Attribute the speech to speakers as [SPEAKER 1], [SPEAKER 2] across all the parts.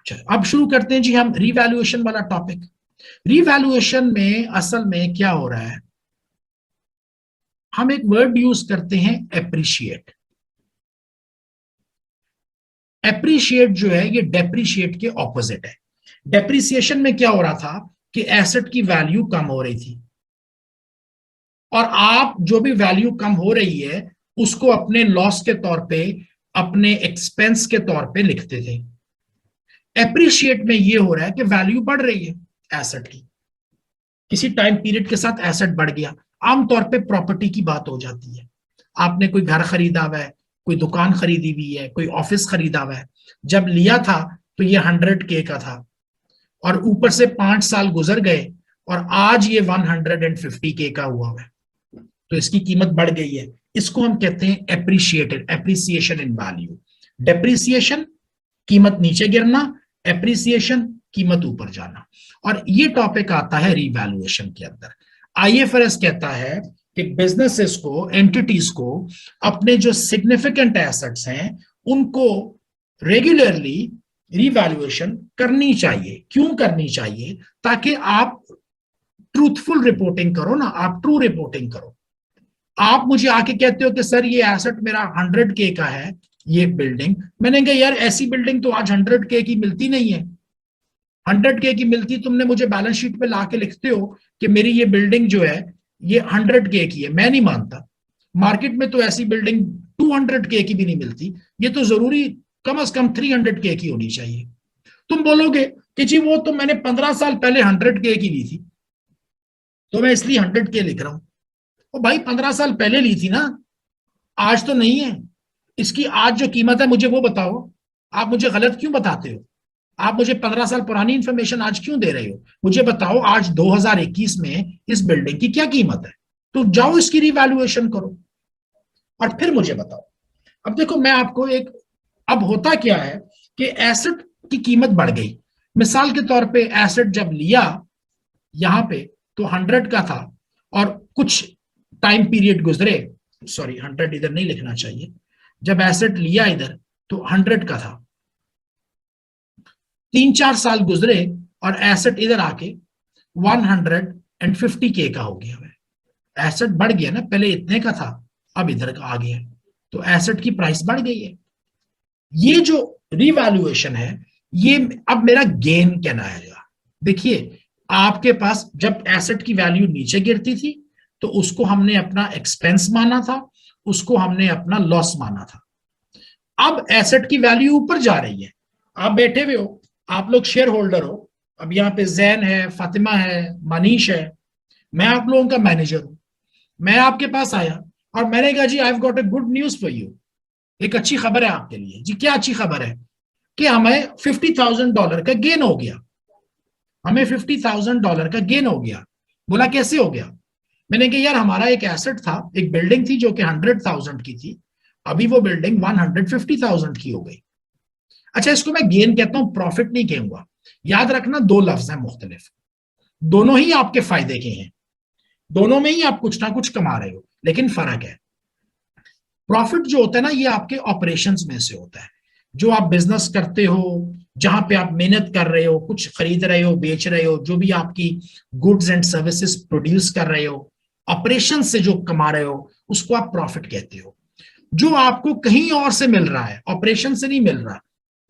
[SPEAKER 1] चलो अब शुरू करते हैं जी हम रीवैल्यूएशन वाला टॉपिक। रीवैल्यूएशन में असल में क्या हो रहा है, हम एक वर्ड यूज करते हैं एप्रिशिएट। एप्रिशिएट जो है ये डेप्रिशिएट के ऑपोजिट है। डेप्रिसिएशन में क्या हो रहा था कि एसेट की वैल्यू कम हो रही थी और आप जो भी वैल्यू कम हो रही है उसको अपने लॉस के तौर पे, अपने एक्सपेंस के तौर पे लिखते थे। एप्रिशिएट में ये हो रहा है कि वैल्यू बढ़ रही है एसेट की, किसी टाइम पीरियड के साथ एसेट बढ़ गया। आमतौर पे प्रॉपर्टी की बात हो जाती है, आपने कोई घर खरीदा हुआ है, कोई दुकान खरीदी हुई है, कोई ऑफिस खरीदा हुआ है। जब लिया था तो ये 100K का था और ऊपर से 5 साल गुजर गए और आज ये 150K का हुआ है, तो इसकी कीमत बढ़ गई है। इसको हम कहते हैं एप्रिशिएटेड, एप्रिसिएशन इन वैल्यू। डेप्रिसिएशन कीमत नीचे गिरना, एप्रिसिएशन कीमत ऊपर जाना। और ये टॉपिक आता है रीवैल्यूएशन के अंदर। आईएफआरएस कहता है कि बिजनेसेस को, एंटिटीज को अपने जो सिग्निफिकेंट एसेट्स हैं उनको रेगुलरली रीवैल्यूएशन करनी चाहिए। क्यों करनी चाहिए? ताकि आप ट्रूथफुल रिपोर्टिंग करो ना, आप ट्रू रिपोर्टिंग करो। आप मुझे आके कहते हो कि सर ये एसेट मेरा 100K का है, ये बिल्डिंग, मैंने कहा यार ऐसी बिल्डिंग तो आज 100K की मिलती नहीं है। 100K की मिलती तुमने मुझे बैलेंस शीट पे ला के लिखते हो कि मेरी ये बिल्डिंग जो है ये 100K की है, मैं नहीं मानता। मार्केट में तो ऐसी बिल्डिंग 200K की भी नहीं मिलती, ये तो जरूरी कम से कम 300K की होनी चाहिए। तुम बोलोगे कि जी वो तो मैंने 15 साल पहले 100K की ली थी तो मैं इसलिए 100K लिख रहा हूं। ओ भाई 15 साल पहले ली थी ना, आज तो नहीं है। इसकी आज जो कीमत है मुझे वो बताओ। आप मुझे गलत क्यों बताते हो? आप मुझे 15 साल पुरानी इंफॉर्मेशन आज क्यों दे रहे हो? मुझे बताओ आज 2021 में इस बिल्डिंग की क्या कीमत है, तो जाओ इसकी रिवैल्यूएशन करो और फिर मुझे बताओ। अब देखो मैं आपको एक, अब होता क्या है कि एसेट की कीमत बढ़ गई। मिसाल के तौर पे एसेट जब लिया यहां पे तो 100 का था और कुछ टाइम पीरियड गुजरे, सॉरी 100 इधर नहीं लिखना चाहिए, जब एसेट लिया इधर तो 100 का था, 3-4 साल गुजरे और एसेट इधर आके 150K का हो गया है। एसेट बढ़ गया ना, पहले इतने का था अब इधर का आ गया, तो एसेट की प्राइस बढ़ गई है। ये जो रिवैल्यूएशन है ये अब मेरा गेन कहलाएगा। देखिए आपके पास जब एसेट की वैल्यू नीचे गिरती थी तो उसको हमने अपना एक्सपेंस माना था, उसको हमने अपना लॉस माना था। अब एसेट की वैल्यू ऊपर जा रही है, आप बैठे हुए हो, आप लोग शेयर होल्डर हो। अब यहाँ पे जैन है, फातिमा है, मनीष है, मैं आप लोगों का मैनेजर हूं। मैं आपके पास आया और मैंने कहा जी I have got a good news for you, एक अच्छी खबर है आपके लिए। जी क्या अच्छी खबर है? कि हमें $50,000 का गेन हो गया, हमें $50,000 का गेन हो गया। बोला कैसे हो गया? मैंने कहा यार हमारा एक एसेट था, एक बिल्डिंग थी जो कि 100,000 की थी, अभी वो बिल्डिंग 150,000 की हो गई। अच्छा इसको मैं गेन कहता हूं, प्रॉफिट नहीं कहूंगा। याद रखना दो लफ्ज हैं मुख्तलिफ, दोनों ही आपके फायदे के हैं, दोनों में ही आप कुछ ना कुछ कमा रहे हो, लेकिन फर्क है। प्रॉफिट जो होता है ना ये आपके ऑपरेशंस में से होता है, जो आप बिजनेस करते हो, जहां पे आप मेहनत कर रहे हो, कुछ खरीद रहे हो, बेच रहे हो, जो भी आपकी गुड्स एंड सर्विसेज प्रोड्यूस कर रहे हो, ऑपरेशन से जो कमा रहे हो उसको आप प्रॉफिट कहते हो। जो आपको कहीं और से मिल रहा है, ऑपरेशन से नहीं मिल रहा,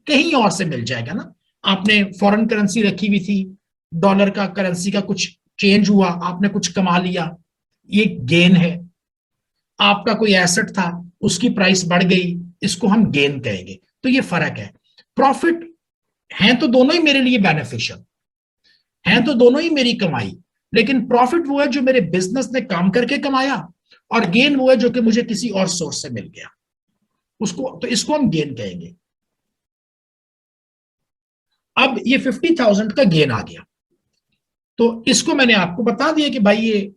[SPEAKER 1] कहीं और से मिल जाएगा ना। आपने फॉरेन करेंसी रखी हुई थी, डॉलर का करेंसी का कुछ चेंज हुआ, आपने कुछ कमा लिया, ये गेन है। आपका कोई एसेट था उसकी प्राइस बढ़ गई, इसको हम गेन कहेंगे। तो ये फर्क है। प्रॉफिट है तो दोनों ही मेरे लिए बेनिफिशियल, है तो दोनों ही मेरी कमाई, लेकिन प्रॉफिट वो है जो मेरे बिजनेस ने काम करके कमाया और गेन वो है जो कि मुझे किसी और सोर्स से मिल गया, उसको तो इसको हम गेन कहेंगे। अब ये 50,000 का गेन आ गया तो इसको मैंने आपको बता दिया कि भाई ये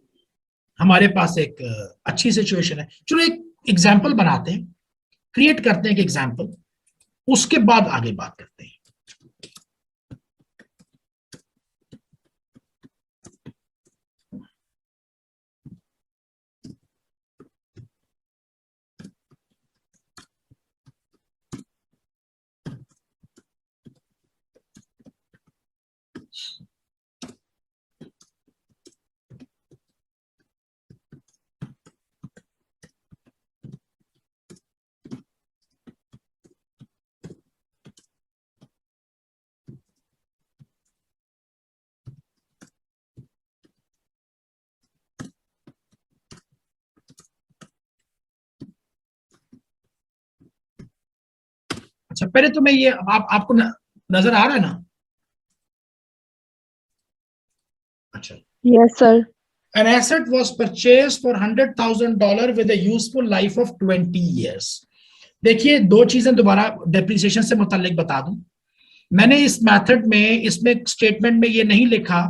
[SPEAKER 1] हमारे पास एक अच्छी सिचुएशन है। चलो एक एग्जाम्पल बनाते हैं, क्रिएट करते हैं एक एग्जाम्पल, उसके बाद आगे बात करते हैं। अच्छा पहले तो मैं ये आपको नजर आ रहा है ना? अच्छा,
[SPEAKER 2] Yes, sir.
[SPEAKER 1] an asset was purchased for $100,000 with a useful life of 20 years. देखिए दो चीजें दोबारा डेप्रिसिएशन से मुताल्लिक बता दूं। मैंने इस मेथड में, इसमें स्टेटमेंट में ये नहीं लिखा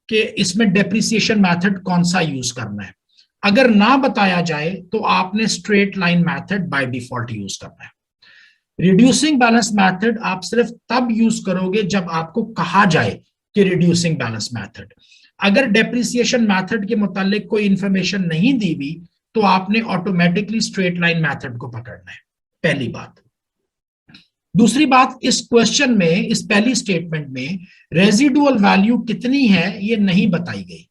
[SPEAKER 1] कि इसमें डेप्रिसिएशन मेथड कौन सा यूज करना है। अगर ना बताया जाए तो आपने straight line method by default use करना है। रिड्यूसिंग बैलेंस मेथड आप सिर्फ तब यूज करोगे जब आपको कहा जाए कि रिड्यूसिंग बैलेंस मेथड। अगर डेप्रिसिएशन मेथड के मुतालिक कोई इंफॉर्मेशन नहीं दी हुई तो आपने ऑटोमेटिकली स्ट्रेट लाइन मेथड को पकड़ना है, पहली बात। दूसरी बात, इस क्वेश्चन में, इस पहली स्टेटमेंट में रेजिडुअल वैल्यू कितनी है ये नहीं बताई गई।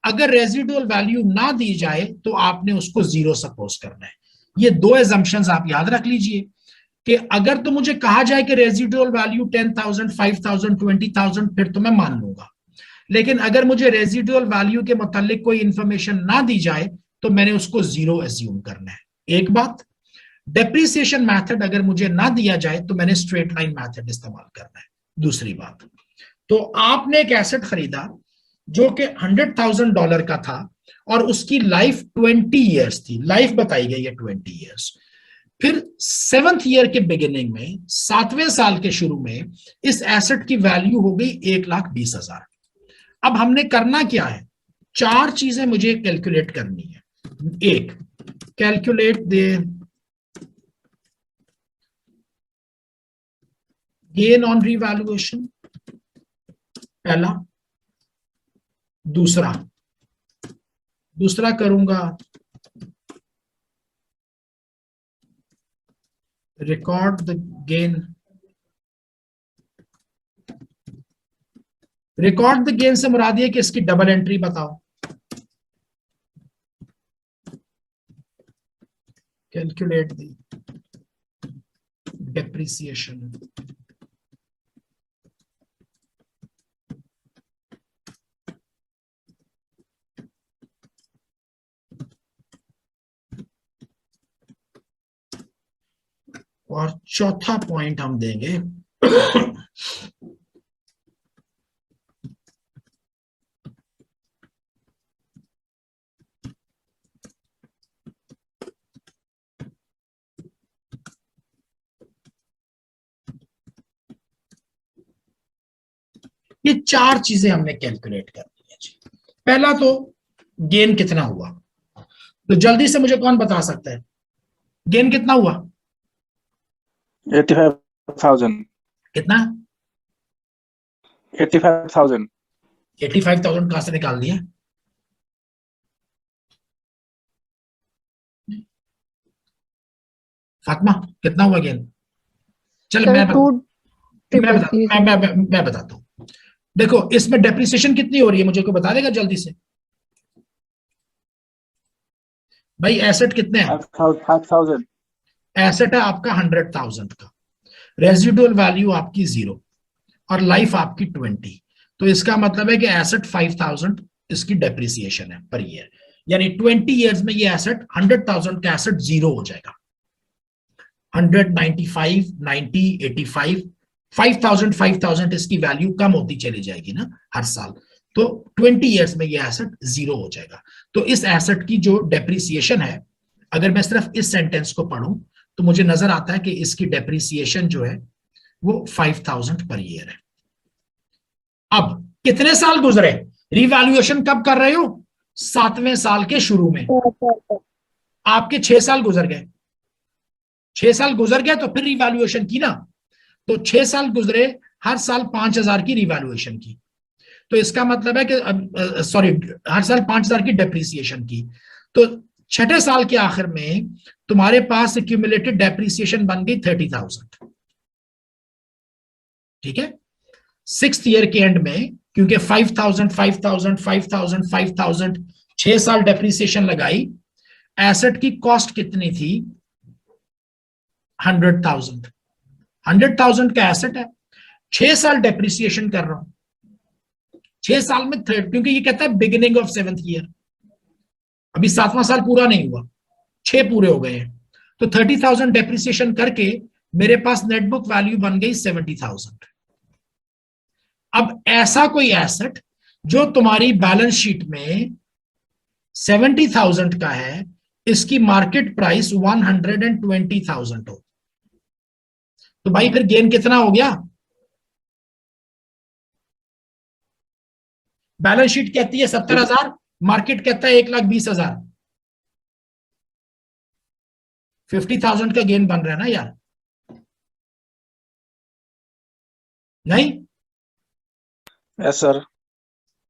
[SPEAKER 1] अगर रेजिडुअल वैल्यू ना दी जाए तो आपने उसको जीरो सपोज करना है। ये दो एजम्पशंस आप याद रख लीजिए कि अगर तो मुझे कहा जाए कि रेजिडुअल वैल्यू 10,000, 5,000, 20,000 फिर तो मैं मान लूंगा, लेकिन अगर मुझे रेजिडुअल वैल्यू के मुतालिक कोई इंफॉर्मेशन ना दी जाए तो मैंने उसको जीरो एज्यूम करना है, एक बात। डेप्रिसिएशन मेथड अगर मुझे ना दिया जाए तो मैंने स्ट्रेट लाइन मेथड इस्तेमाल करना है, दूसरी बात। तो आपने एक एसेट खरीदा जो कि $100,000 का था और उसकी लाइफ 20 ईयर्स थी, लाइफ बताई गई है 20 ईयर्स। फिर 7th ईयर के बिगिनिंग में, 7वें साल के शुरू में इस एसेट की वैल्यू हो गई 1,20,000। अब हमने करना क्या है, चार चीजें मुझे कैलकुलेट करनी है। एक, calculate the gain on revaluation, पहला। दूसरा करूंगा record the gain. Record the gain से मुराद ये कि इसकी डबल एंट्री बताओ। Calculate the depreciation. और चौथा पॉइंट हम देंगे ये चार चीजें हमने कैलकुलेट करनी है जी। पहला तो गेन कितना हुआ, तो जल्दी से मुझे कौन बता सकता है गेन कितना हुआ?
[SPEAKER 3] 85,000।
[SPEAKER 1] कितना?
[SPEAKER 3] 85,000।
[SPEAKER 1] 85,000 कहां से निकाल दिया? फातिमा कितना हुआ गेन? चल
[SPEAKER 2] Sir,
[SPEAKER 1] मैं बताता हूं। देखो इसमें डेप्रिसिएशन कितनी हो रही है मुझे को बता देगा जल्दी से भाई? एसेट कितने हैं?
[SPEAKER 3] 5,000।
[SPEAKER 1] एसेट है आपका 100,000 का, रेजिडुअल वैल्यू आपकी 0 और लाइफ आपकी 20। तो इसका मतलब है कि एसेट 5,000 इसकी डेप्रिसिएशन है पर ईयर, यानी 20 ईयर्स में ये एसेट 100,000 का एसेट जीरो हो जाएगा। 100, 95, 90, 85, 5,000 इसकी वैल्यू कम होती चली जाएगी ना हर साल, तो 20 ईयर्स में ये एसेट जीरो हो जाएगा। तो इस एसेट की जो डेप्रिसिएशन है, अगर मैं सिर्फ इस सेंटेंस को पढ़ूं तो मुझे नजर आता है कि इसकी डेप्रिसिएशन जो है वो 5,000 पर ईयर है। अब कितने साल गुजरे? रिवैल्यूएशन कब कर रहे हो? 7वें साल के शुरू में। आपके 6 साल गुजर गए, 6 साल गुजर गए तो फिर रिवैल्यूएशन की ना, तो 6 साल गुजरे, हर साल 5,000 की रिवैल्यूएशन की, तो इसका मतलब है कि सॉरी हर साल 5,000 की डेप्रिसिएशन की, तो छठे साल के आखिर में तुम्हारे पास एक्यूमुलेटेड डेप्रिसिएशन बन गई 30,000। ठीक है, 6th ईयर के एंड में, क्योंकि 5,000 5,000 5,000 5,000 6 साल डेप्रिसिएशन लगाई, एसेट की कॉस्ट कितनी थी? 100,000। 100,000 का एसेट है, 6 साल डेप्रिसिएशन कर रहा हूं, 6 साल में थर्ड, क्योंकि ये कहता है बिगिनिंग ऑफ 7th ईयर, अभी 7वां साल पूरा नहीं हुआ, 6 पूरे हो गए हैं, तो 30,000 डेप्रिसिएशन करके मेरे पास नेट बुक वैल्यू बन गई 70,000। अब ऐसा कोई एसेट जो तुम्हारी बैलेंस शीट में 70,000 का है, इसकी मार्केट प्राइस 120,000 हो, तो भाई फिर गेन कितना हो गया? बैलेंस शीट कहती है 70,000, मार्केट कहता है 1,20,000, 50,000 का गेन बन रहा है ना यार, नहीं?
[SPEAKER 3] Yes sir.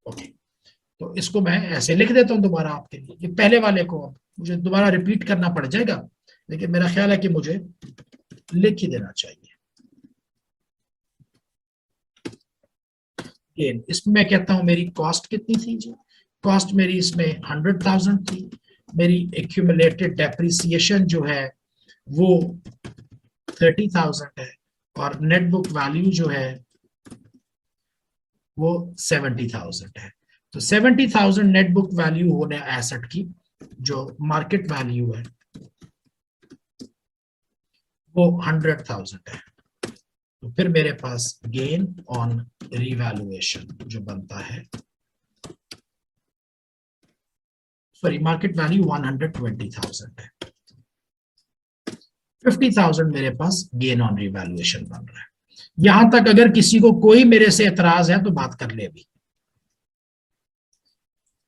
[SPEAKER 1] ओके, तो इसको मैं ऐसे लिख देता हूं दोबारा आपके लिए। ये पहले वाले को अब मुझे दोबारा रिपीट करना पड़ जाएगा, लेकिन मेरा ख्याल है कि मुझे लिख ही देना चाहिए। गेन इसमें मैं कहता हूं मेरी कॉस्ट कितनी थी जी? कॉस्ट मेरी इसमें 100,000 थी। मेरी एक्यूमुलेटेड डेप्रिसिएशन जो है वो 30,000 है, और नेट बुक वैल्यू जो है वो 70,000 है। तो 70,000 नेट बुक वैल्यू होने एसेट की, जो मार्केट वैल्यू है वो 100,000 है। तो फिर मेरे पास गेन ऑन रिवैल्यूएशन जो बनता है, सॉरी मार्केट वैल्यू 120,000 है, 50,000 मेरे पास गेन ऑन रिवैल्यूएशन बन रहा है। यहां तक अगर किसी को कोई मेरे से एतराज है तो बात कर ले अभी।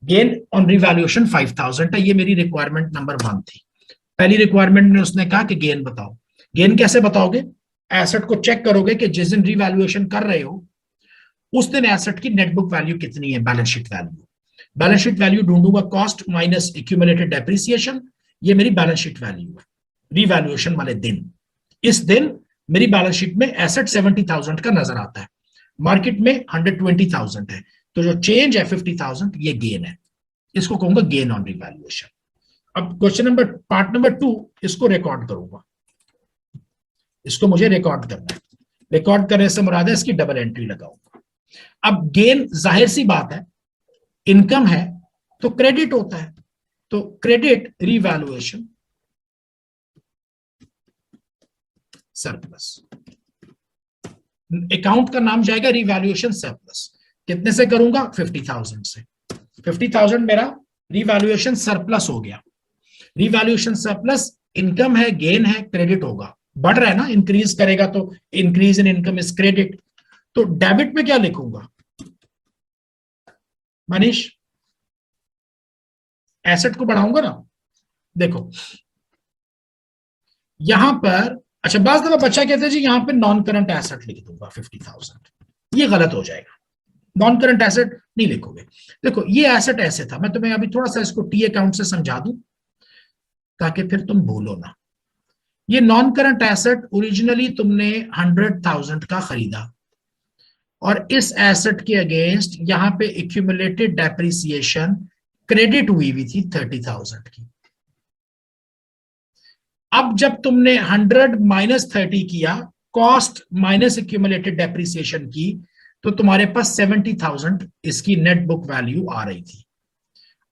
[SPEAKER 1] गेन ऑन रिवैल्यूएशन 5,000 है, ये मेरी रिक्वायरमेंट नंबर 1 थी। पहली रिक्वायरमेंट में उसने कहा कि गेन बताओ। गेन कैसे बताओगे? एसेट को चेक करोगे कि जिस दिन रिवैल्यूएशन कर रहे हो उस दिन एसेट की नेट बुक वैल्यू कितनी है, balance sheet value. Balance sheet value ढूंढूंगा कॉस्ट माइनस एक्यूमुलेटेड डेप्रिसिएशन, ये मेरी बैलेंस शीट वैल्यू है रिवैल्यूएशन वाले दिन। इस दिन मेरी बैलेंस शीट में एसेट 70,000 का नजर आता है, मार्केट में 120,000 है, तो जो चेंज है 50,000 ये गेन है, इसको कहूंगा गेन ऑन रिवैल्यूएशन। अब क्वेश्चन नंबर पार्ट नंबर 2, इसको रिकॉर्ड करूंगा, इसको मुझे रिकॉर्ड करना है। रिकॉर्ड करने से मुराद है इसकी डबल एंट्री लगाऊंगा। अब गेन जाहिर सी बात है इनकम है तो क्रेडिट होता है, तो क्रेडिट रिवैल्यूएशन सरप्लस, अकाउंट का नाम जाएगा रिवैल्यूएशन सरप्लस। कितने से करूंगा? 50,000 से। 50,000 मेरा रिवैल्यूएशन सरप्लस हो गया। रिवैल्यूएशन सरप्लस इनकम है, गेन है, क्रेडिट होगा, बढ़ रहा है ना, इंक्रीज करेगा तो increase in income is credit. तो डेबिट में क्या लिखूंगा मनीष? एसेट को बढ़ाऊंगा ना, देखो यहां पर, अच्छा बात दफा बच्चा कहते हैं जी यहां पे नॉन करंट एसेट लिख दूंगा 50,000, ये गलत हो जाएगा, नॉन करंट एसेट नहीं लिखोगे। देखो ये एसेट ऐसे था, मैं तुम्हें अभी थोड़ा सा इसको टी अकाउंट से समझा दूं ताकि फिर तुम भूलो ना। ये नॉन करंट एसेट ओरिजिनली तुमने 100,000 का खरीदा, और इस एसेट के अगेंस्ट यहां पे एक्यूमुलेटेड डेप्रिसिएशन क्रेडिट हुई थी 30,000 की। अब जब तुमने 100 माइनस 30 किया, कॉस्ट माइनस एक्यूमुलेटेड डेप्रिसिएशन की, तो तुम्हारे पास 70,000 इसकी नेट बुक वैल्यू आ रही थी।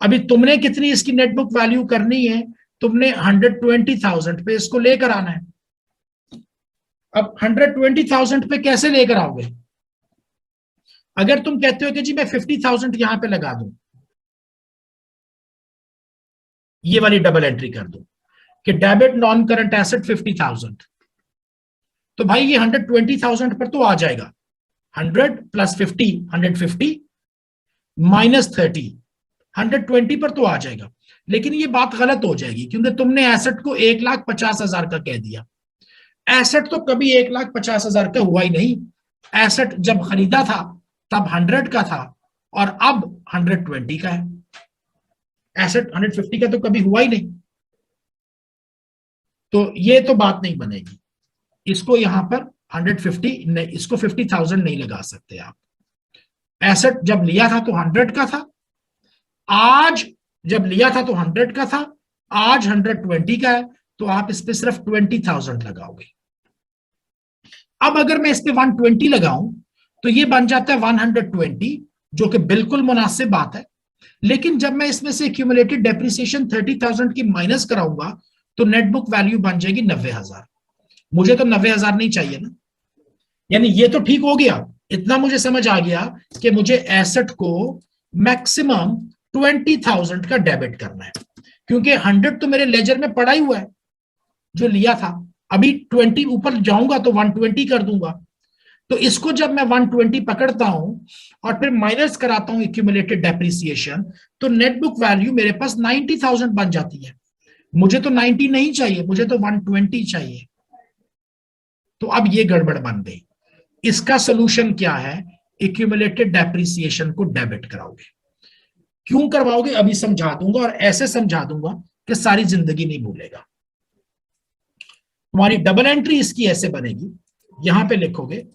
[SPEAKER 1] अभी तुमने कितनी इसकी नेट बुक वैल्यू करनी है? तुमने 120,000 पे इसको लेकर आना है। अब 120,000 पे कैसे लेकर आओगे? अगर तुम कहते हो कि जी मैं 50,000 यहां पे लगा दूं, ये वाली डबल एंट्री कर दूं कि डेबिट नॉन करंट एसेट 50,000, तो भाई ये 120,000 पर तो आ जाएगा। 100 प्लस 50 150 माइनस 30 120 पर तो आ जाएगा। लेकिन ये बात गलत हो जाएगी क्योंकि तुमने एसेट को 1,50,000 का कह दिया। एसेट तो कभी 1,50,000 का हुआ ही नहीं। एसेट जब खरीदा था तब 100 का था और अब 120 का है। एसेट 150 का तो कभी हुआ ही नहीं, तो ये तो बात नहीं बनेगी। इसको यहां पर 150 नहीं, इसको 50,000 नहीं लगा सकते आप। एसेट जब लिया था तो 100 का था, आज जब लिया था तो 100 का था, आज 120 का है, तो आप इस पे सिर्फ 20,000 लगाओगे। अब अगर मैं इस पे 120 लगाऊं तो ये बन जाता है 120, जो कि बिल्कुल मुनासिब बात है। लेकिन जब मैं इसमें से एक्यूमुलेटेड डेप्रिसिएशन 30,000 की माइनस कराऊंगा तो नेट बुक वैल्यू बन जाएगी 90,000। मुझे तो 90,000 नहीं चाहिए ना। यानी ये तो ठीक हो गया, इतना मुझे समझ आ गया कि मुझे एसेट को मैक्सिमम 20,000 का डेबिट करना है, क्योंकि 100 तो मेरे लेजर में पड़ा ही हुआ है जो लिया था। अभी 20 ऊपर जाऊंगा तो 120 कर दूंगा। तो इसको जब मैं 120 पकड़ता हूं और फिर माइनस कराता हूं एक्यूमुलेटेड डेप्रिसिएशन, तो नेट बुक वैल्यू मेरे पास 90,000 बन जाती है। मुझे तो 90 नहीं चाहिए, मुझे तो 120 चाहिए। तो अब ये गड़बड़ बन गई। इसका सोल्यूशन क्या है? एक्यूमुलेटेड डेप्रिसिएशन को डेबिट कराओगे। क्यों करवाओगे अभी समझा दूंगा, और ऐसे समझा दूंगा कि सारी जिंदगी नहीं भूलेगा। तुम्हारी डबल एंट्री इसकी ऐसे बनेगी, यहां पे लिखोगे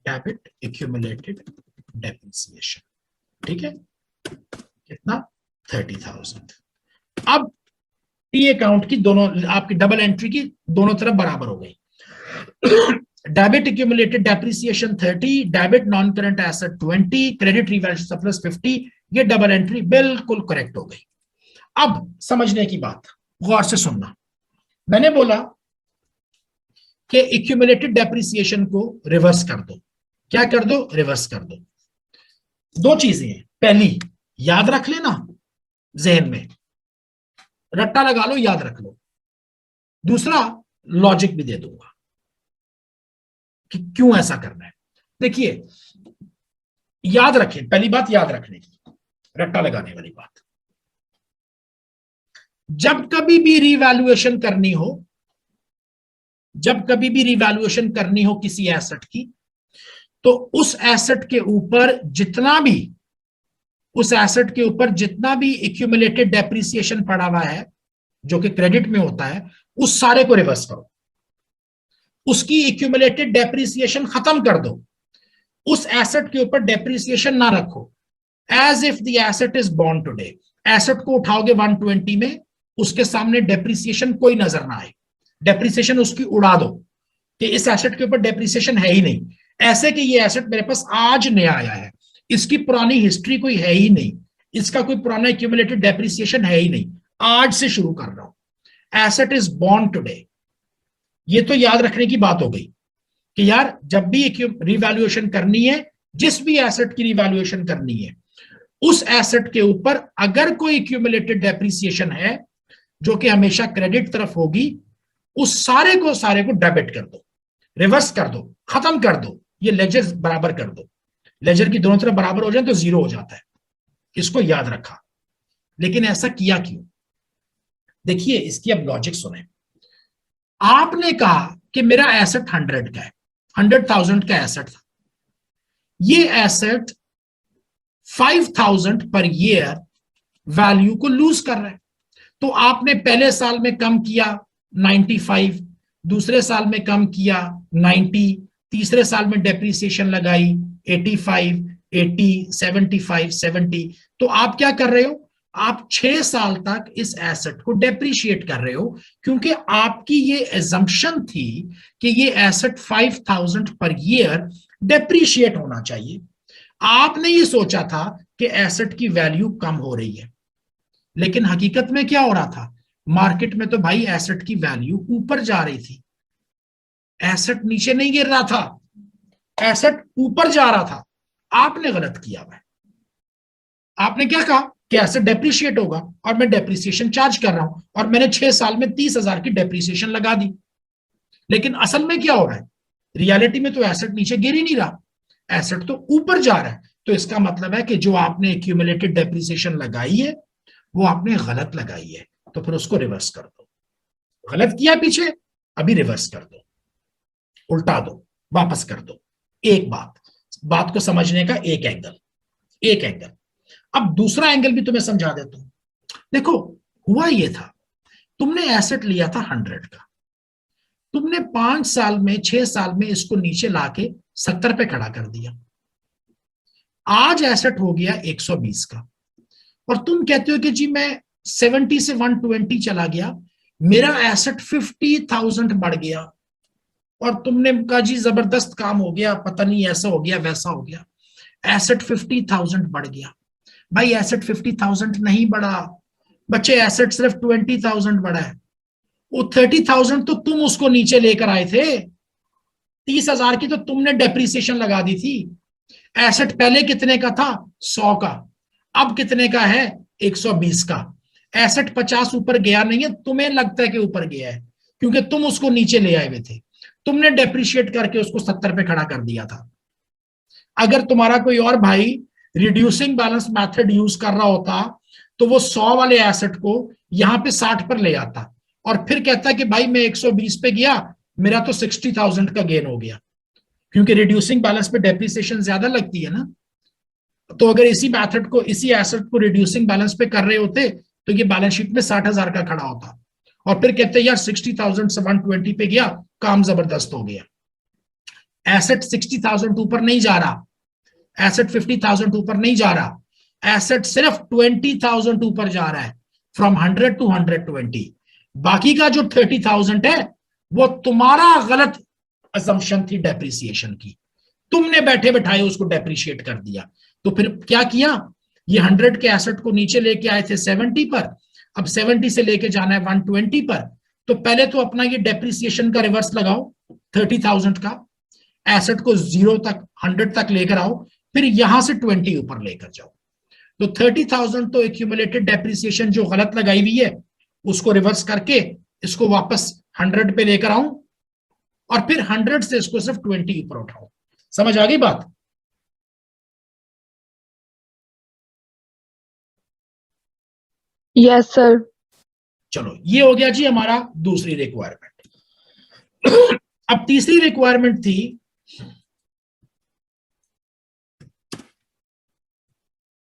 [SPEAKER 1] डेबिट एक्यूमुलेटेड डेप्रिसिएशन, ठीक है? कितना? 30,000। अब टी अकाउंट की दोनों आपकी डबल एंट्री की दोनों तरफ बराबर हो गई। Debit accumulated depreciation 30, debit non current asset 20, credit revaluation surplus 50। ये डबल एंट्री बिल्कुल करेक्ट हो गई। अब समझने की बात, गौर से सुनना। मैंने बोला कि एक्यूमुलेटेड डेप्रिसिएशन को रिवर्स कर दो। क्या कर दो? रिवर्स कर दो। दो चीजें हैं, पहली याद रख लेना, जहन में रट्टा लगा लो, याद रख लो। दूसरा लॉजिक भी दे दूंगा कि क्यों ऐसा करना है। देखिए, याद रखें, पहली बात याद रखने की, रट्टा लगाने वाली बात। जब कभी भी रिवैल्यूएशन करनी हो, जब कभी भी रिवैल्यूएशन करनी हो किसी एसेट की, तो उस एसेट के ऊपर जितना भी, उस एसेट के ऊपर जितना भी एक्यूमुलेटेड डेप्रिसिएशन पड़ा हुआ है जो कि क्रेडिट में होता है, उस सारे को रिवर्स करो। उसकी एक्यूमुलेटेड डेप्रिसिएशन खत्म कर दो। उस एसेट के ऊपर डेप्रिसिएशन ना रखो। As if the asset is born today. Asset को उठाओगे 120 में, उसके सामने डेप्रिसिएशन कोई नजर ना आए, डेप्रिसिएशन उसकी उड़ा दो कि इस एसेट के ऊपर डेप्रिसिएशन है ही नहीं। ऐसे कि ये एसेट मेरे पास आज नया आया है, इसकी पुरानी हिस्ट्री कोई है ही नहीं, इसका कोई पुराना एक्यूमुलेटेड डेप्रिसिएशन है ही नहीं, आज से शुरू कर रहा हूं। Asset is born today. ये तो याद रखने की बात हो गई कि यार जब भी रिवैल्यूएशन करनी है, जिस भी एसेट की रिवैल्यूएशन करनी है, उस एसेट के ऊपर अगर कोई एक्यूमुलेटेड डेप्रिसिएशन है जो कि हमेशा क्रेडिट तरफ होगी, उस सारे को डेबिट कर दो, रिवर्स कर दो, खत्म कर दो। ये लेजर बराबर कर दो। लेजर की दोनों तरफ बराबर हो जाए तो जीरो हो जाता है, इसको याद रखा। लेकिन ऐसा किया क्यों? देखिए, इसकी अब लॉजिक सुने। आपने कहा कि मेरा एसेट 100 का है, 100,000 का एसेट था। ये एसेट 5,000 पर ईयर वैल्यू को लूज कर रहा है। तो आपने पहले साल में कम किया 95, दूसरे साल में कम किया 90, तीसरे साल में डेप्रिसिएशन लगाई 85, 80, 75, 70। तो आप क्या कर रहे हो? आप 6 साल तक इस एसेट को डेप्रिशिएट कर रहे हो, क्योंकि आपकी ये एजम्पशन थी कि ये एसेट 5,000 पर ईयर डेप्रिशिएट होना चाहिए। आपने ये सोचा था कि एसेट की वैल्यू कम हो रही है, लेकिन हकीकत में क्या हो रहा था? मार्केट में तो भाई एसेट की वैल्यू ऊपर जा रही थी, एसेट नीचे नहीं गिर रहा था, एसेट ऊपर जा रहा था। आपने गलत किया है। आपने क्या कहा कि एसेट डेप्रिशिएट होगा और मैं डेप्रिसिएशन चार्ज कर रहा हूं, और मैंने 6 साल में 30,000 की डेप्रिसिएशन लगा दी। लेकिन असल में क्या हो रहा है? रियलिटी में तो एसेट नीचे गिर ही नहीं रहा, एसेट तो ऊपर जा रहा है। तो इसका मतलब है कि जो आपने एक्यूमुलेटेड डेप्रिसिएशन लगाई है वो आपने गलत लगाई है, तो फिर उसको रिवर्स कर दो। गलत किया पीछे, अभी रिवर्स कर दो, उल्टा दो, वापस कर दो। एक बात को समझने का एक एंगल। अब दूसरा एंगल भी तुम्हें समझा देता हूं। देखो, हुआ ये था, तुमने एसेट लिया था 100 का, तुमने 5 साल में 6 साल में इसको नीचे लाके 70 पे खड़ा कर दिया। आज एसेट हो गया 120 का, और तुम कहते हो कि जी मैं 70 से 120 चला गया, मेरा एसेट 50,000 बढ़ गया। और तुमने कहा जी जबरदस्त काम हो गया, पता नहीं ऐसा हो गया वैसा हो गया, एसेट 50,000 बढ़ गया। भाई एसेट 50,000 नहीं बढ़ा बच्चे, एसेट सिर्फ 20,000 बढ़ा है। वो 30,000 तो तुम उसको नीचे लेकर आए थे, 30,000 की तो तुमने डेप्रिसिएशन लगा दी थी। एसेट पहले कितने का था? 100 का, अब कितने का है? 120 का। एसेट 50 ऊपर गया नहीं है, तुम्हें लगता है कि ऊपर गया है क्योंकि तुम उसको नीचे ले आए हुए थे, तुमने डेप्रिशिएट करके उसको 70 पे खड़ा कर दिया था। अगर तुम्हारा कोई और भाई रिड्यूसिंग बैलेंस मेथड यूज कर रहा होता तो वो 100 वाले एसेट को यहां पे 60 पर ले आता और फिर कहता कि भाई मैं 120 पे गया, मेरा तो 60,000 का गेन हो गया, क्योंकि रिड्यूसिंग बैलेंस पे डेप्रिसिएशन ज्यादा लगती है ना। तो अगर इसी मेथड को, इसी एसेट को रिड्यूसिंग बैलेंस पे कर रहे होते तो ये बैलेंस शीट में 60,000 का खड़ा होता और फिर कहते यार 60,000 से 120 पे गया, काम जबरदस्त हो गया। एसेट 60,000 ऊपर नहीं जा रहा, एसेट 50,000 ऊपर नहीं जा रहा, एसेट सिर्फ 20,000 ऊपर जा रहा है, फ्रॉम 100 टू 120। बाकी का जो 30,000 है वो तुम्हारा गलत असम्पशन थी डेप्रिसिएशन की, तुमने बैठे बैठाए उसको डेप्रिशिएट कर दिया। तो फिर क्या किया, ये 100 के एसेट को नीचे लेके आए थे 70 पर, अब 70 से लेके जाना है 120 पर। तो पहले तो अपना ये डेप्रिसिएशन का रिवर्स लगाओ, 30,000 का एसेट को 0 तक 100 तक लेकर आओ, फिर यहां से 20 ऊपर लेकर जाओ। तो 30,000 तो एक्यूमुलेटेड डेप्रिसिएशन जो गलत लगाई हुई है उसको रिवर्स करके इसको वापस 100 पे लेकर आऊं और फिर 100 से इसको सिर्फ 20 ऊपर उठाऊं। समझ आ गई बात?
[SPEAKER 2] Yes sir.
[SPEAKER 1] चलो ये हो गया जी हमारा दूसरी रिक्वायरमेंट। अब तीसरी रिक्वायरमेंट थी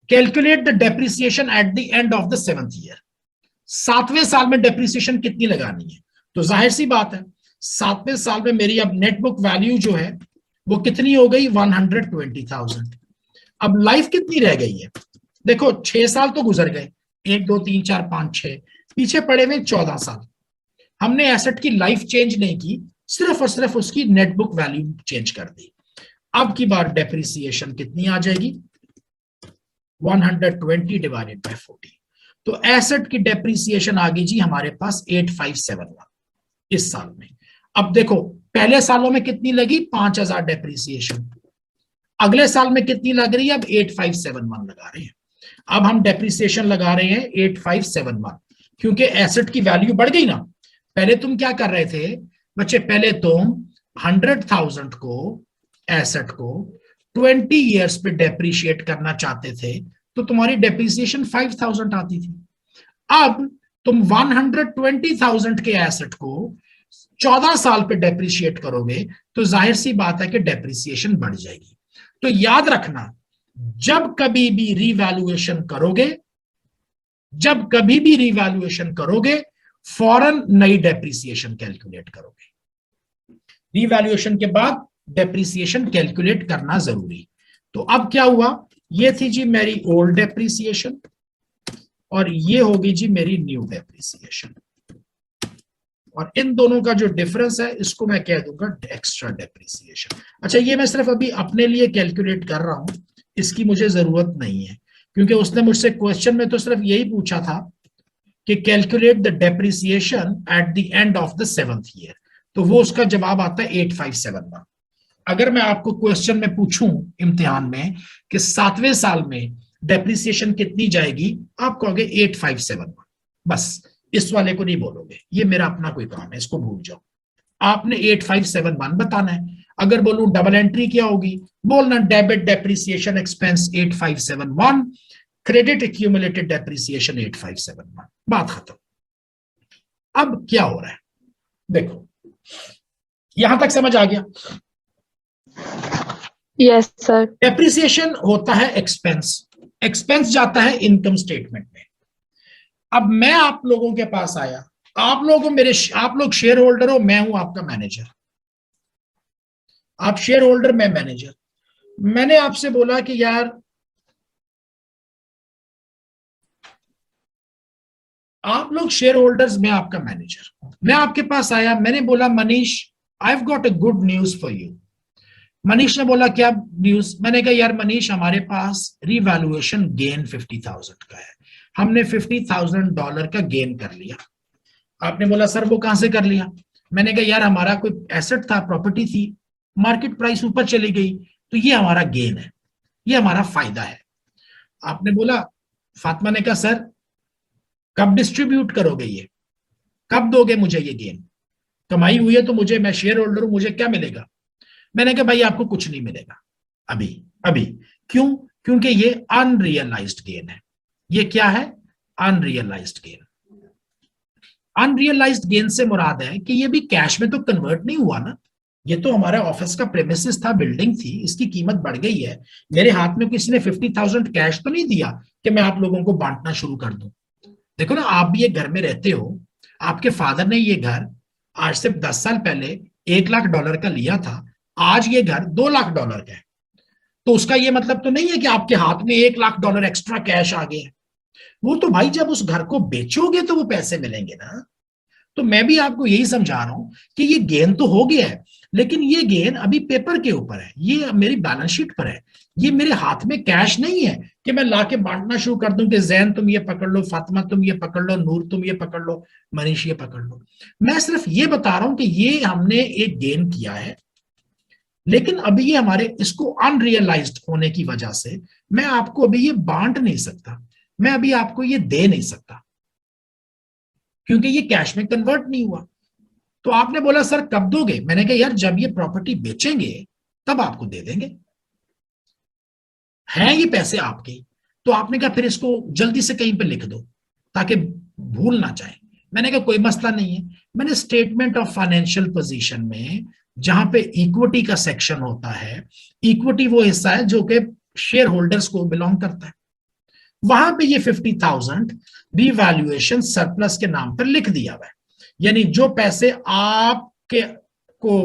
[SPEAKER 1] calculate the depreciation at the end of the 7th year. 7वें साल में डेप्रिसिएशन कितनी लगानी है? तो जाहिर सी बात है 7वें साल में मेरी अब नेट बुक वैल्यू जो है वो कितनी हो गई? 120,000। अब लाइफ कितनी रह गई है? देखो 6 साल तो गुजर गए, 1 2 3 4 5 6, पीछे पड़े हुए 14 साल। हमने एसेट की लाइफ चेंज नहीं की, सिर्फ और सिर्फ उसकी नेट बुक वैल्यू चेंज कर दी। अब की बार डेप्रिसिएशन कितनी आ जाएगी? 120 डिवाइडेड बाय 40। तो एसेट की डेप्रिसिएशन आ गई जी हमारे पास 8571 इस साल में। अब देखो पहले सालों में कितनी लगी? 5,000 डेप्रिसिएशन, अगले साल में कितनी लग रही है? अब 8571 लगा रहे हैं। अब हम डेप्रिसिएशन लगा रहे हैं 8571 क्योंकि एसेट की वैल्यू बढ़ गई ना। पहले तुम क्या कर रहे थे बच्चे? पहले तुम 100,000 को, एसेट को 20 ईयर्स पे डेप्रिशिएट करना चाहते थे तो तुम्हारी डेप्रिसिएशन 5,000 आती थी। अब तुम 120,000 के एसेट को 14 साल पे डेप्रिशिएट करोगे तो जाहिर सी बात है कि डेप्रिसिएशन बढ़ जाएगी। तो याद रखना, जब कभी भी रिवैल्यूएशन करोगे, जब कभी भी रिवैल्यूएशन करोगे फौरन नई डेप्रिसिएशन कैलकुलेट करोगे। रिवैल्यूएशन के बाद डेप्रिसिएशन कैलकुलेट करना जरूरी। तो अब क्या हुआ? ये थी जी मेरी ओल्ड डेप्रिसिएशन और ये होगी जी मेरी न्यू डेप्रिसिएशन, और इन दोनों का जो डिफरेंस है इसको मैं कह दूंगा एक्स्ट्रा डेप्रिसिएशन। अच्छा ये मैं सिर्फ अभी अपने लिए कैलकुलेट कर रहा हूं, इसकी मुझे जरूरत नहीं है क्योंकि उसने मुझसे क्वेश्चन में तो सिर्फ यही पूछा था कि calculate the depreciation at the end of the 7th year, तो वो उसका जवाब आता है 8571। अगर मैं आपको क्वेश्चन में पूछूं इम्तिहान में कि 7वें साल में डेप्रिसिएशन कितनी जाएगी, आप कहोगे 8571, बस इस वाले को नहीं बोलोगे, ये मेरा अपना कोई काम है, इसको भूल जाओ। आपने 8571 बताना है। अगर बोलूं डबल एंट्री क्या होगी, बोलना debit depreciation expense 8571, credit accumulated depreciation 8571, बात खत्म। अब क्या हो रहा है देखो, यहां तक समझ आ गया?
[SPEAKER 2] Yes sir.
[SPEAKER 1] डेप्रिसिएशन होता है एक्सपेंस, एक्सपेंस जाता है इनकम स्टेटमेंट में। अब मैं आप लोगों के पास आया, आप लोग शेयर होल्डर हो, मैं हूं आपका मैनेजर, आप शेयर होल्डर मैं मैनेजर। मैंने आपसे बोला कि यार आप लोग शेयर होल्डर्स, मैं आपका मैनेजर, मैं आपके पास आया, मैंने बोला मनीष आई have got a good news for you. Manish ने बोला क्या न्यूज? मैंने कहा यार मनीष हमारे पास रिवैल्यूएशन गेन 50,000 का है, हमने $50,000 का गेन कर लिया। आपने बोला सर वो कहां से कर लिया? मैंने कहा यार हमारा कोई एसेट था, प्रॉपर्टी थी, मार्केट प्राइस ऊपर चली गई, तो ये हमारा गेन है, ये हमारा फायदा है। आपने बोला, फातिमा ने कहा सर कब डिस्ट्रीब्यूट करोगे, ये कब दोगे मुझे ये गेन? कमाई हुई है तो मुझे, मैं शेयर होल्डर हूं, मुझे क्या मिलेगा? मैंने कहा भाई आपको कुछ नहीं मिलेगा अभी। अभी क्यों? क्योंकि ये अनरियलाइज्ड गेन है। ये क्या है? Unrealised gain. अनरियलाइज्ड गेन से मुराद है कि ये भी कैश में तो कन्वर्ट नहीं हुआ ना, ये तो हमारा ऑफिस का प्रेमिसेस था, बिल्डिंग थी, इसकी कीमत बढ़ गई है, मेरे हाथ में किसी ने 50,000 कैश तो नहीं दिया कि मैं आप लोगों को बांटना शुरू कर दूं। देखो ना, आप भी एक घर में रहते हो, आपके फादर ने ये घर आज से 10 साल पहले $1 लाख का लिया था, आज ये घर $2 लाख का है, तो उसका ये मतलब तो नहीं है कि आपके हाथ में $1 लाख एक्स्ट्रा कैश आ गए। वो तो भाई जब उस घर को बेचोगे तो वो पैसे मिलेंगे ना। तो मैं भी आपको यही समझा रहा हूं कि ये गेन तो हो गया है, लेकिन ये गेन अभी पेपर के ऊपर है, ये मेरी बैलेंस शीट पर है, ये मेरे हाथ में कैश नहीं है कि मैं लाके बांटना शुरू कर दूं कि जैन तुम ये पकड़ लो, फातिमा तुम ये पकड़ लो, नूर तुम ये पकड़ लो, मनीष ये पकड़ लो। मैं सिर्फ ये बता रहा हूं कि ये हमने एक गेन किया है, लेकिन अभी ये हमारे, इसको अनरियलाइज्ड होने की वजह से मैं आपको अभी ये बांट नहीं सकता, मैं अभी आपको ये दे नहीं सकता, क्योंकि ये कैश में कन्वर्ट नहीं हुआ। तो आपने बोला सर कब दोगे? मैंने कहा यार जब ये प्रॉपर्टी बेचेंगे तब आपको दे देंगे, हैं ये पैसे आपके। तो आपने कहा फिर इसको जल्दी से कहीं पे लिख दो ताकि भूल ना जाए। मैंने कहा कोई मसला नहीं है। मैंने स्टेटमेंट ऑफ फाइनेंशियल पोजीशन में जहां पे इक्विटी का सेक्शन होता है, इक्विटी वो हिस्सा है जो कि शेयर होल्डर्स को बिलोंग करता है, वहां पे ये 50,000 रिवैल्यूएशन सरप्लस के नाम पर लिख दिया हुआ है। यानी जो पैसे आपके को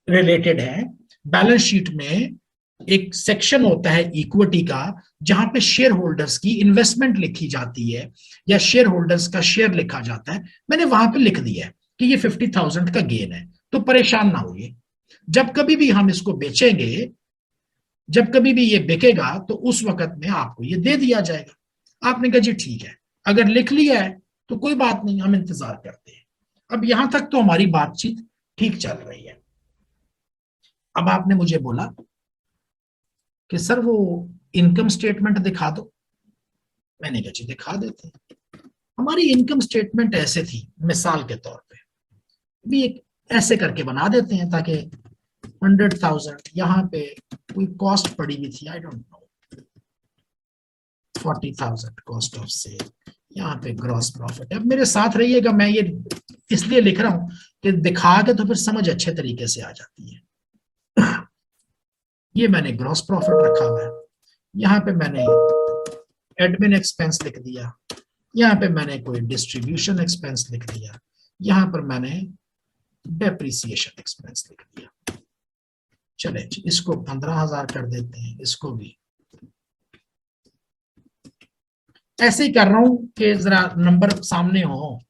[SPEAKER 1] रिलेटेड है, बैलेंस शीट में एक सेक्शन होता है इक्विटी का जहां पे शेयर होल्डर्स की इन्वेस्टमेंट लिखी जाती है या शेयर होल्डर्स का शेयर लिखा जाता है, मैंने वहां पे लिख दिया है कि ये 50,000 का गेन है। तो परेशान ना होइए, जब कभी भी हम इसको बेचेंगे, जब कभी भी ये बिकेगा तो उस वक्त में आपको ये दे दिया जाएगा। आपने कहा जी ठीक है, अगर लिख लिया है तो कोई बात नहीं, हम इंतजार करते हैं। अब यहां तक तो हमारी बातचीत ठीक चल रही है। अब आपने मुझे बोला कि सर वो इनकम स्टेटमेंट दिखा दो। मैंने कहा जी दिखा देते हैं। हमारी इनकम स्टेटमेंट ऐसे थी, मिसाल के तौर पे भी एक ऐसे करके बना देते हैं ताकि 100,000 यहाँ पे कोई कॉस्ट पड़ी हुई थी, I don't know, 40,000 cost of sale, यहाँ पे ग्रॉस प्रॉफिट। अब मेरे साथ रहिएगा, मैं ये इसलिए लिख रहा हूं कि दिखा के तो फिर समझ अच्छे तरीके से आ जाती है। ये मैंने ग्रॉस प्रॉफिट रखा हुआ है, यहाँ पे मैंने एडमिन एक्सपेंस लिख दिया, यहाँ पे मैंने कोई डिस्ट्रीब्यूशन एक्सपेंस लिख दिया, यहाँ पर मैंने डेप्रिसिएशन एक्सपेंस लिख दिया। चले इसको 15,000 कर देते हैं, इसको भी ऐसे ही कर रहा हूं कि जरा नंबर सामने हो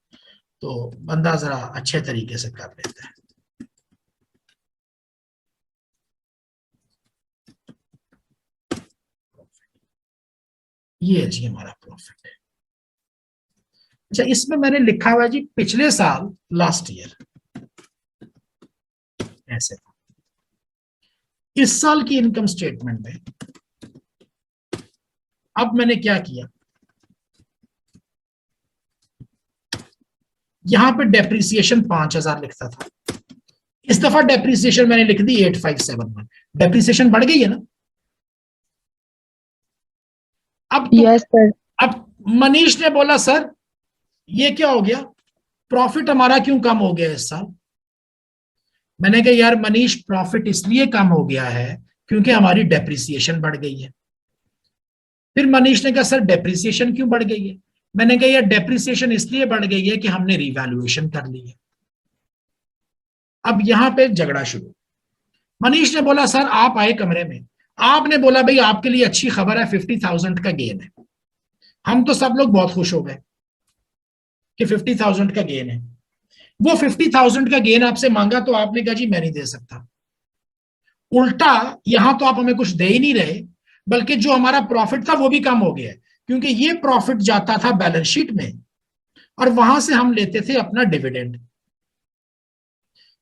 [SPEAKER 1] तो बंदा जरा अच्छे तरीके से कर लेता है। ये जी हमारा प्रॉफिट है। अच्छा, इसमें मैंने लिखा हुआ है जी पिछले साल, लास्ट ईयर ऐसे था। इस साल की इनकम स्टेटमेंट में अब मैंने क्या किया, यहां पे डेप्रिसिएशन 5,000 लिखता था, इस दफा डेप्रिसिएशन मैंने लिख दी 8,571। डेप्रिसिएशन बढ़ गई है ना। अब तो
[SPEAKER 2] यस सर।
[SPEAKER 1] अब मनीष ने बोला सर ये क्या हो गया, प्रॉफिट हमारा क्यों कम हो गया इस साल? मैंने कहा यार मनीष प्रॉफिट इसलिए कम हो गया है क्योंकि हमारी डेप्रिसिएशन बढ़ गई है। फिर मनीष ने कहा सर डेप्रिसिएशन क्यों बढ़ गई है? मैंने कहा यार डेप्रिसिएशन इसलिए बढ़ गई है कि हमने रिवैल्यूएशन कर ली है। अब यहां पे झगड़ा शुरू। मनीष ने बोला सर आप आए कमरे में, आपने बोला भाई आपके लिए अच्छी खबर है 50,000 का गेन है। हम तो सब लोग बहुत खुश हो गए कि 50,000 का गेन है। वो 50,000 का गेन आपसे मांगा तो आपने कहा जी मैं नहीं दे सकता। उल्टा यहां तो आप हमें कुछ दे ही नहीं रहे, बल्कि जो हमारा प्रॉफिट था वो भी कम हो गया है, क्योंकि ये प्रॉफिट जाता था बैलेंस शीट में और वहां से हम लेते थे अपना डिविडेंड।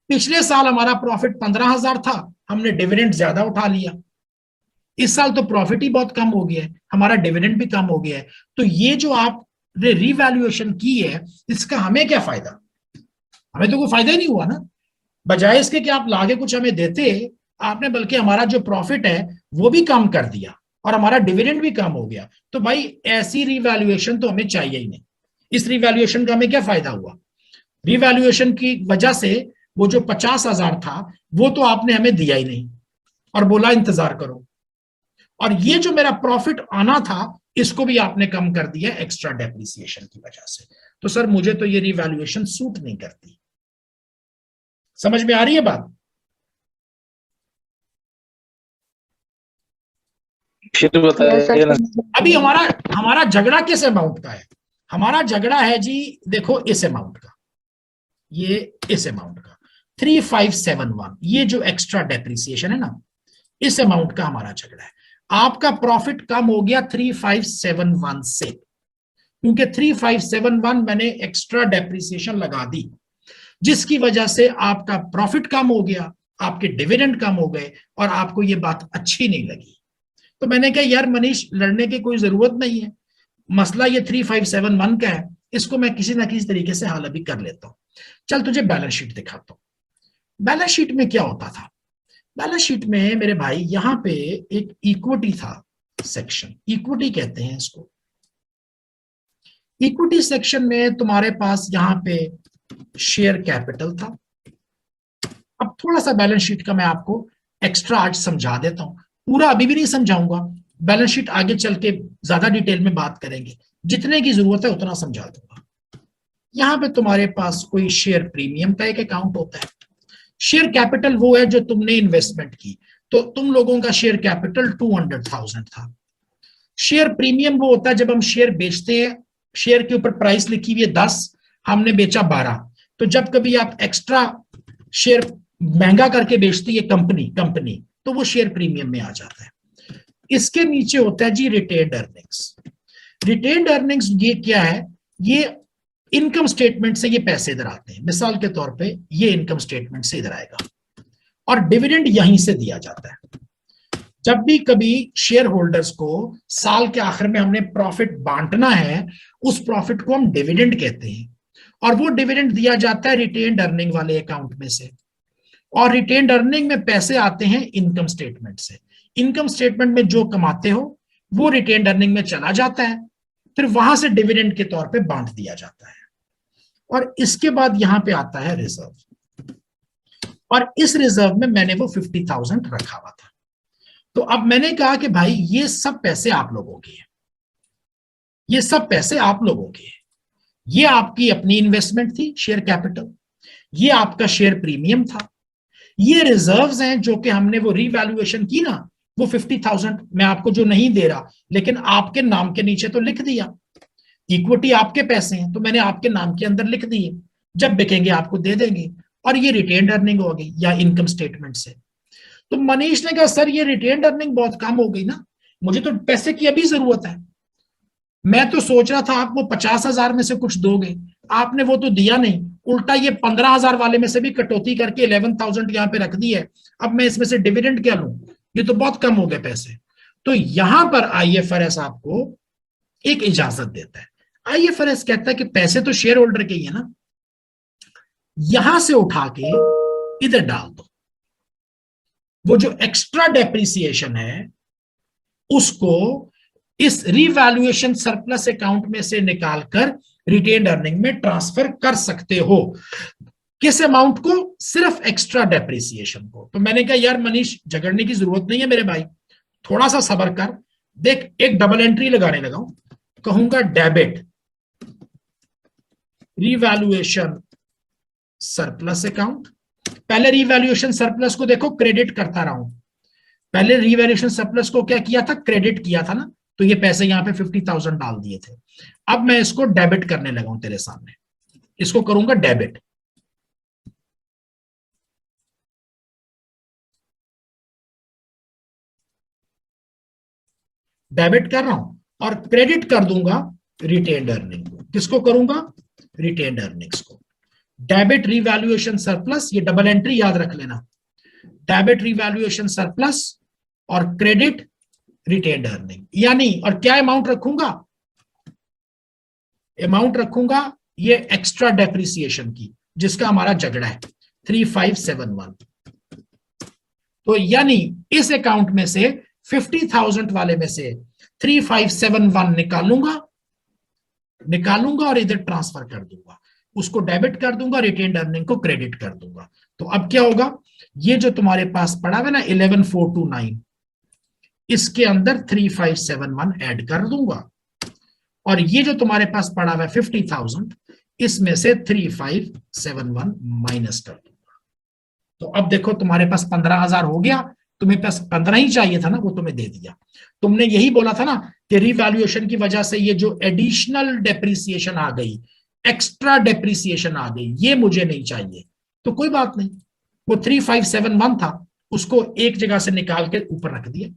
[SPEAKER 1] पिछले साल हमारा प्रॉफिट 15,000 था, हमने डिविडेंड ज्यादा उठा लिया। इस साल तो प्रॉफिट ही बहुत कम हो गया है, हमारा डिविडेंड भी कम हो गया है। तो ये जो आपने रिवैल्यूएशन की है, इसका हमें क्या फायदा? हमें तो कोई फायदा ही नहीं हुआ ना। बजाय इसके कि आप लाके कुछ हमें देते, आपने बल्कि हमारा जो प्रॉफिट है वो भी कम कर दिया और हमारा डिविडेंड भी कम हो गया। तो भाई ऐसी रिवैल्यूएशन तो हमें चाहिए ही नहीं। इस रिवैल्यूएशन का हमें क्या फायदा हुआ? रिवैल्यूएशन की वजह से वो जो 50,000 था वो तो आपने हमें दिया ही नहीं और बोला इंतजार करो। और ये जो मेरा प्रॉफिट आना था इसको भी आपने कम कर दिया एक्स्ट्रा डेप्रिसिएशन की वजह से। तो सर मुझे तो ये रिवैल्यूएशन सूट नहीं करती। समझ में आ रही है बात?
[SPEAKER 3] फिर
[SPEAKER 2] यस
[SPEAKER 3] बताइए ना।
[SPEAKER 2] सर।
[SPEAKER 1] अभी हमारा हमारा झगड़ा किस अमाउंट का है? हमारा झगड़ा है जी, देखो इस अमाउंट का, ये इस अमाउंट का 3571, ये जो एक्स्ट्रा डेप्रिसिएशन है ना, इस अमाउंट का हमारा झगड़ा है। आपका प्रॉफिट कम हो गया 3571 से, क्योंकि 3571 मैंने एक्स्ट्रा डेप्रिसिएशन लगा दी, जिसकी वजह से आपका प्रॉफिट कम हो गया, आपके डिविडेंड कम हो गए और आपको ये बात अच्छी नहीं लगी। तो मैंने कहा यार मनीष, लड़ने की कोई जरूरत नहीं है, मसला ये 3571 का है, इसको मैं किसी ना किसी तरीके से हल अभी कर लेता हूं। चल तुझे बैलेंस शीट दिखाता हूं। बैलेंस शीट में क्या होता था? बैलेंस शीट में मेरे भाई यहां पे एक इक्विटी था सेक्शन, इक्विटी कहते हैं इसको। इक्विटी सेक्शन में तुम्हारे पास यहां पे शेयर कैपिटल था। अब थोड़ा सा बैलेंस शीट का मैं आपको एक्स्ट्रा आज समझा देता हूं, पूरा अभी भी नहीं समझाऊंगा, बैलेंस शीट आगे चल के ज्यादा डिटेल में बात करेंगे, जितने की जरूरत है उतना समझा दूंगा। यहां पे तुम्हारे पास कोई शेयर प्रीमियम का एक अकाउंट होता है। शेयर कैपिटल वो है जो तुमने इन्वेस्टमेंट की, तो तुम लोगों का शेयर कैपिटल 200,000 था। शेयर प्रीमियम वो होता है जब हम शेयर बेचते हैं, शेयर के ऊपर प्राइस लिखी हुई है 10, हमने बेचा 12, तो जब कभी आप एक्स्ट्रा शेयर महंगा करके बेचती है कंपनी कंपनी तो वो शेयर प्रीमियम में आ जाता है। इसके नीचे होता है जी रिटेन्ड अर्निंग्स। रिटेन्ड अर्निंग्स ये क्या है? ये इनकम स्टेटमेंट से ये पैसे इधर आते हैं। मिसाल के तौर पे ये इनकम स्टेटमेंट से इधर आएगा और डिविडेंड यहीं से दिया जाता है। जब भी कभी शेयर होल्डर्स को साल के आखिर में हमने प्रॉफिट बांटना है, उस प्रॉफिट को हम डिविडेंड कहते हैं और वो डिविडेंड दिया जाता है रिटेन्ड अर्निंग वाले अकाउंट में से। और रिटेन्ड अर्निंग में पैसे आते हैं इनकम स्टेटमेंट से। इनकम स्टेटमेंट में जो कमाते हो वो रिटेन्ड अर्निंग में चला जाता है, फिर वहां से डिविडेंड के तौर पे बांट दिया जाता है। और इसके बाद यहां पे आता है रिजर्व, और इस रिजर्व में मैंने वो 50,000 रखा हुआ था। तो अब मैंने कहा कि भाई ये सब पैसे आप लोगों के हैं, ये सब पैसे आप लोगों के हैं। ये आपकी अपनी इन्वेस्टमेंट थी शेयर कैपिटल, ये आपका शेयर प्रीमियम था, ये रिजर्व्स हैं जो कि हमने वो रिवैल्यूएशन की ना, वो 50,000 मैं आपको जो नहीं दे रहा, लेकिन आपके नाम के नीचे तो लिख दिया। इक्विटी आपके पैसे हैं तो मैंने आपके नाम के अंदर लिख दिए, जब बिकेंगे आपको दे देंगे। और ये रिटेन्ड अर्निंग हो गई या इनकम स्टेटमेंट से। तो मनीष ने कहा सर ये रिटेन्ड अर्निंग बहुत कम हो गई ना, मुझे तो पैसे की अभी जरूरत है। मैं तो सोच रहा था आप वो 50,000 में से कुछ दोगे, आपने वो तो दिया नहीं, उल्टा ये 15,000 वाले में से भी कटौती करके 11,000 यहाँ पे रख दी है। अब मैं इसमें से डिविडेंड क्या लूं? ये तो बहुत कम हो गए पैसे। तो यहां पर आईएफआरएस आपको एक इजाजत देता है। आईएफआरएस कहता है कि पैसे तो शेयर होल्डर के ही है ना, यहां से उठा के इधर डाल दो। वो जो एक्स्ट्रा डेप्रिसिएशन है उसको इस रिवैल्यूएशन सरप्लस अकाउंट में से निकालकर रिटेन्ड अर्निंग में ट्रांसफर कर सकते हो। किस अमाउंट को? सिर्फ एक्स्ट्रा डेप्रिसिएशन को। तो मैंने कहा यार मनीष झगड़ने की जरूरत नहीं है मेरे भाई, थोड़ा सा सब्र कर। देख एक डबल एंट्री लगाने लगा हूं, कहूंगा डेबिट रिवैल्यूएशन सरप्लस अकाउंट। पहले रिवैल्यूएशन सरप्लस को देखो क्रेडिट करता रहा हूं, पहले रिवैल्यूएशन सरप्लस को क्या किया था? क्रेडिट किया था ना, तो ये पैसे यहां पे 50,000 डाल दिए थे। अब मैं इसको डेबिट करने लगा हूं तेरे सामने, इसको करूंगा डेबिट। डेबिट कर रहा हूं और क्रेडिट कर दूंगा रिटेन्ड अर्निंग को। किसको करूंगा? रिटेन्ड अर्निंग्स को। डेबिट रिवैल्यूएशन सरप्लस, ये डबल एंट्री याद रख लेना, डेबिट रिवैल्यूएशन सरप्लस और क्रेडिट रिटेन्ड अर्निंग। यानी और क्या अमाउंट रखूंगा, अमाउंट रखूंगा ये एक्स्ट्रा डेप्रिसिएशन की, जिसका हमारा झगड़ा है 3571। तो यानी इस अकाउंट में से 50,000 वाले में से 3571 निकालूंगा और इधर ट्रांसफर कर दूंगा, उसको डेबिट कर दूंगा, रिटेन्ड अर्निंग को क्रेडिट कर दूंगा। तो अब क्या होगा, ये जो तुम्हारे पास पड़ा है ना 11429, इसके अंदर 3571 ऐड कर दूंगा, और ये जो तुम्हारे पास पड़ा हुआ है 50,000, इसमें से 3571 माइनस कर दूंगा। तो अब देखो तुम्हारे पास 15,000 हो गया, तुम्हें पास 15 ही चाहिए था ना, वो तुम्हें दे दिया। तुमने यही बोला था ना कि रिवैल्यूएशन की वजह से ये जो एडिशनल डेप्रिसिएशन आ गई, एक्स्ट्रा डेप्रिसिएशन आ गई, ये मुझे नहीं चाहिए। तो कोई बात नहीं, वो 3571 था, उसको एक जगह से निकाल के ऊपर रख दिया,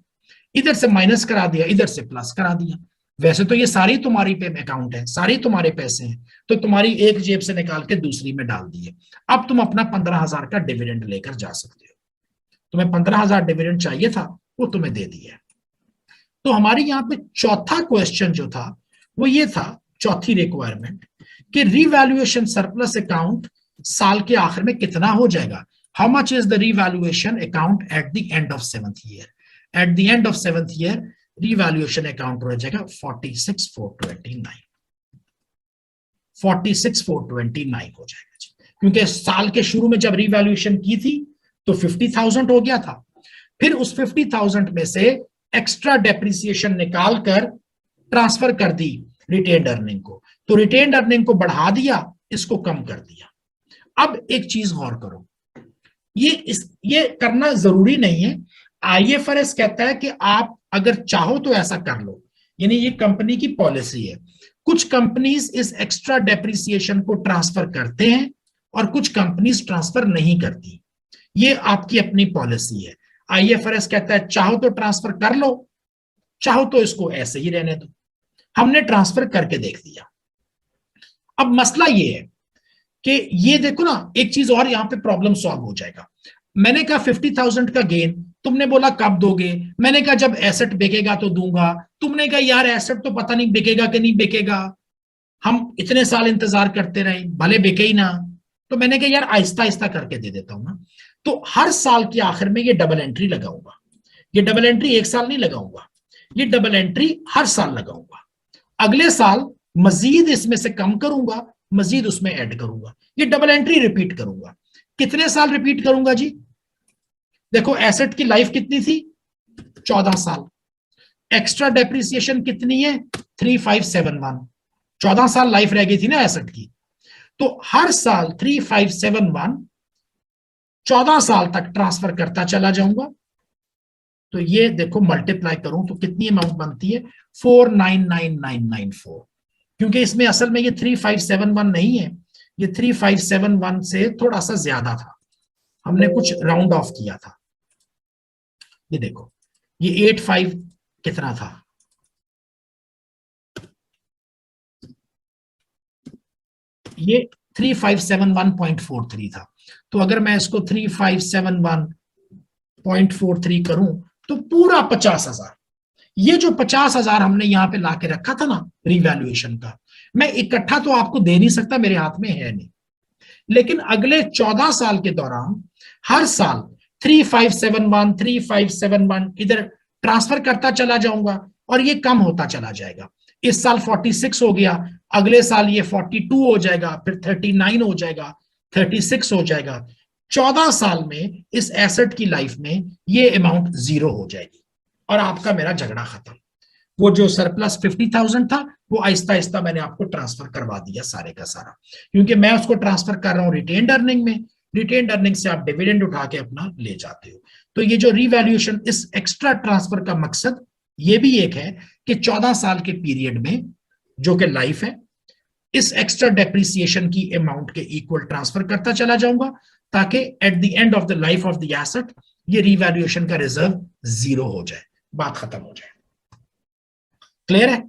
[SPEAKER 1] इधर से माइनस करा दिया, इधर से प्लस करा दिया। वैसे तो ये सारी तुम्हारी पे अकाउंट है, सारे तुम्हारे पैसे हैं, तो तुम्हारी एक जेब से निकाल के दूसरी में डाल दिए। अब तुम अपना 15,000 का डिविडेंड लेकर जा सकते हो। तुम्हें 15,000 डिविडेंड चाहिए था, वो तुम्हें दे दिया। तो हमारी यहाँ पे चौथा क्वेश्चन जो था वो ये था, चौथी रिक्वायरमेंट, कि रिवैल्यूएशन सरप्लस अकाउंट साल के आखिर में कितना हो जाएगा। How much is the revaluation account eight the end of 7th year. Eight the end of 7th year revaluation account हो जाएगा 46,429। 46,429 हो जाएगा जी, क्योंकि साल के शुरू में जब रिवैल्यूएशन की थी तो 50,000 हो गया था, फिर उस 50,000 में से एक्स्ट्रा डेप्रिसिएशन निकाल कर ट्रांसफर कर दी रिटेन्ड अर्निंग को, तो रिटेन्ड अर्निंग को बढ़ा दिया, इसको कम कर दिया। अब एक चीज गौर करो, ये करना जरूरी नहीं है। आईएफआरएस कहता है कि आप अगर चाहो तो ऐसा कर लो, यानी ये कंपनी की पॉलिसी है। कुछ कंपनीज इस एक्स्ट्रा डेप्रिसिएशन को ट्रांसफर करते हैं और कुछ कंपनीज ट्रांसफर नहीं करती, ये आपकी अपनी पॉलिसी है। आईएफआरएस कहता है चाहो तो ट्रांसफर कर लो, चाहो तो इसको ऐसे ही रहने दो। हमने ट्रांसफर करके देख दिया। अब मसला ये है कि ये देखो ना, एक चीज और यहां पे प्रॉब्लम सॉल्व हो जाएगा। मैंने कहा 50,000 का गेन, तुमने बोला कब दोगे, मैंने कहा जब एसेट बिकेगा तो दूंगा। तुमने कहा यार एसेट तो पता नहीं बिकेगा कि नहीं बिकेगा, हम इतने साल इंतजार करते रहे, भले बिके ही ना। तो मैंने कहा यार आहिस्ता आहिस्ता करके दे देता हूं ना। तो हर साल के आखिर में ये डबल एंट्री लगाऊंगा। ये डबल एंट्री एक साल नहीं लगाऊंगा, ये डबल एंट्री हर साल लगाऊंगा। अगले साल मजीद इसमें से कम करूंगा, मजीद उसमें ऐड करूंगा, ये डबल एंट्री रिपीट करूंगा। कितने साल रिपीट करूंगा जी? देखो एसेट की लाइफ कितनी थी, 14 साल। एक्स्ट्रा डेप्रिसिएशन कितनी है, 3571। 14 साल लाइफ रह गई थी ना एसेट की। तो हर साल 3571 14 साल तक ट्रांसफर करता चला जाऊंगा। तो ये देखो मल्टीप्लाई करूं तो कितनी अमाउंट बनती है, 499994। क्योंकि इसमें असल में ये 3571 नहीं है, ये 3571 से थोड़ा सा ज्यादा था, हमने कुछ राउंड ऑफ किया था। ये देखो ये 85 कितना था, ये 3571.43 था। तो अगर मैं इसको 3571.43 करूं तो पूरा 50,000, ये जो 50,000 हमने यहां पे लाके रखा था ना रिवैल्यूएशन का, मैं इकट्ठा तो आपको दे नहीं सकता, मेरे हाथ में है नहीं, लेकिन अगले 14 साल के दौरान हर साल 3571 इधर ट्रांसफर करता चला जाऊंगा और ये कम होता चला जाएगा। इस साल 46 हो गया, अगले साल ये 42 हो जाएगा, फिर 39 हो जाएगा, 36 हो जाएगा। 14 साल में इस एसेट की लाइफ में ये अमाउंट जीरो हो जाएगी और आपका मेरा झगड़ा खत्म। वो जो सरप्लस 50,000 था वो आहिस्ता आहिस्ता मैंने आपको ट्रांसफर करवा दिया सारे का सारा, क्योंकि मैं उसको ट्रांसफर कर रहा हूं रिटेन्ड अर्निंग में। रिटेन्ड अर्निंग से आप डिविडेंड उठा के अपना ले जाते हो। तो ये जो रिवैल्यूएशन, इस एक्स्ट्रा ट्रांसफर का मकसद ये भी एक है कि 14 साल के पीरियड में जो कि लाइफ है, इस एक्स्ट्रा डेप्रिसिएशन की अमाउंट के इक्वल ट्रांसफर करता चला जाऊंगा, ताकि eight the end of the life of the asset ये रिवैल्यूएशन का रिजर्व जीरो हो जाए, बात खत्म हो जाए। क्लियर है?